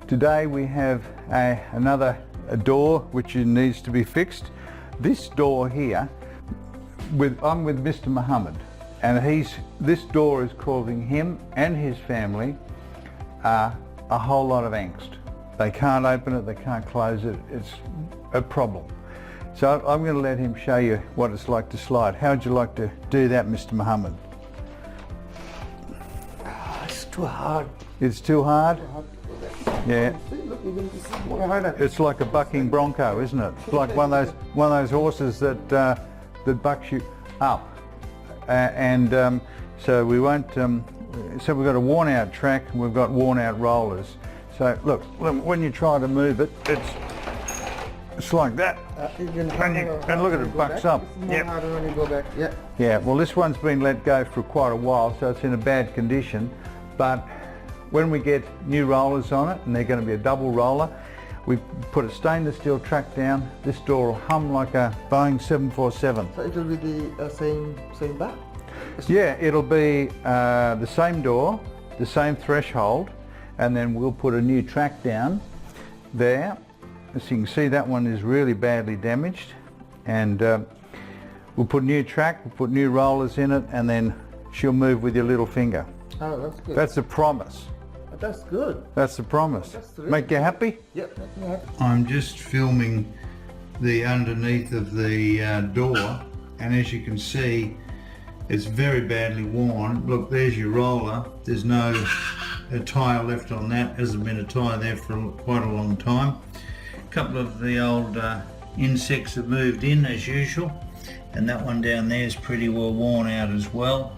Today we have another door which needs to be fixed. This door here, I'm with Mr. Muhammad, and this door is causing him and his family a whole lot of angst. They can't open it, they can't close it, it's a problem. So I'm going to let him show you what it's like to slide. How would you like to do that, Mr. Muhammad? It's too hard. It's too hard? Yeah. Look, It's like a bucking bronco, isn't it? It's like one of those horses that bucks you up. So we won't. So we've got a worn-out track and we've got worn-out rollers. So look, when you try to move it, it's like that. And look at it, bucks up. Yep. Harder when you go back. Yeah. Yeah. Well, this one's been let go for quite a while, so it's in a bad condition. But when we get new rollers on it, and they're going to be a double roller, we put a stainless steel track down. This door will hum like a Boeing 747. So it will be the same back? Yeah, it'll be the same door, the same threshold, and then we'll put a new track down there. As you can see, that one is really badly damaged, and we'll put new track, we'll put new rollers in it, and then she'll move with your little finger. Oh, that's good. That's the promise. That's good. That's the promise. That's really Make you happy? Yep, make me happy. I'm just filming the underneath of the door, and as you can see, it's very badly worn. Look, there's your roller. There's no tyre left on that. Hasn't been a tyre there for quite a long time. A couple of the old insects have moved in as usual, and that one down there is pretty well worn out as well.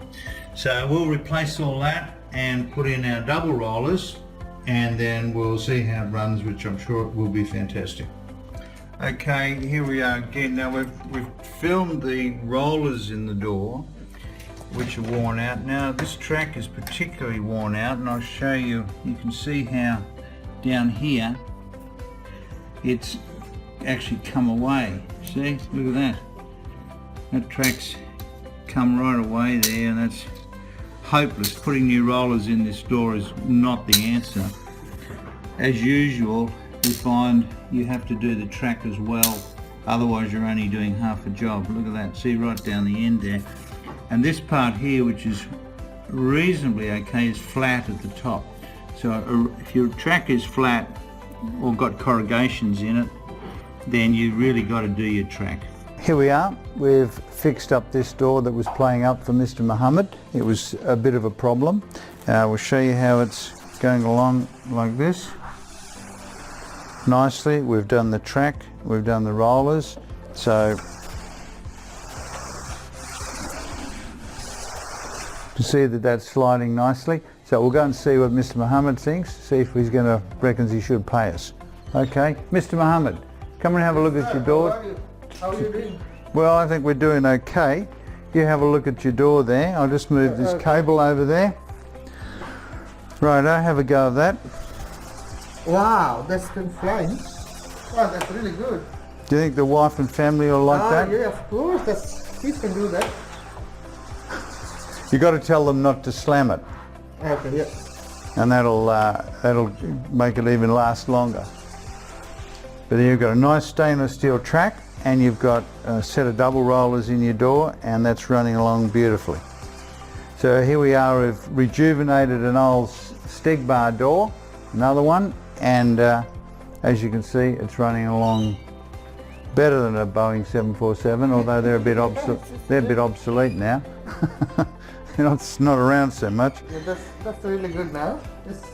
So we'll replace all that and put in our double rollers, and then we'll see how it runs, which I'm sure it will be fantastic. Okay, here we are again. Now we've filmed the rollers in the door, which are worn out. Now this track is particularly worn out, and I'll show you. You can see how down here it's actually come away. See, look at that. That track's come right away there, and that's hopeless. Putting new rollers in this door is not the answer. As usual, you find you have to do the track as well, otherwise you're only doing half a job. Look at that, see right down the end there. And this part here, which is reasonably okay, is flat at the top. So if your track is flat or got corrugations in it, then you really got to do your track. Here we are. We've fixed up this door that was playing up for Mr. Muhammad. It was a bit of a problem. We'll show you how it's going along like this. Nicely. We've done the track, we've done the rollers. So to see that that's sliding nicely. So we'll go and see what Mr. Muhammad thinks, see if he's going to, reckons he should pay us. Okay, Mr. Muhammad, come and have a look at your door. How are you doing? Well, I think we're doing okay. You have a look at your door there. I'll just move this cable over there. Righto, have a go of that. Wow, that's been flying. Wow, that's really good. Do you think the wife and family will like that? Yeah, of course. Kids can do that. You got to tell them not to slam it, Okay, yeah. and that'll make it even last longer. But you've got a nice stainless steel track, and you've got a set of double rollers in your door, and that's running along beautifully. So here we are, we've rejuvenated an old Stegbar door, another one, and as you can see, it's running along better than a Boeing 747, although they're a bit obsolete now. It's not around so much. Yeah, that's really good now. It's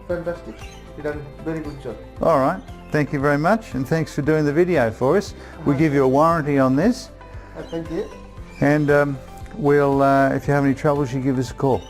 fantastic. You done a very good job. All right. Thank you very much, and thanks for doing the video for us. We give you a warranty on this. Thank you. And we'll, if you have any troubles, you give us a call.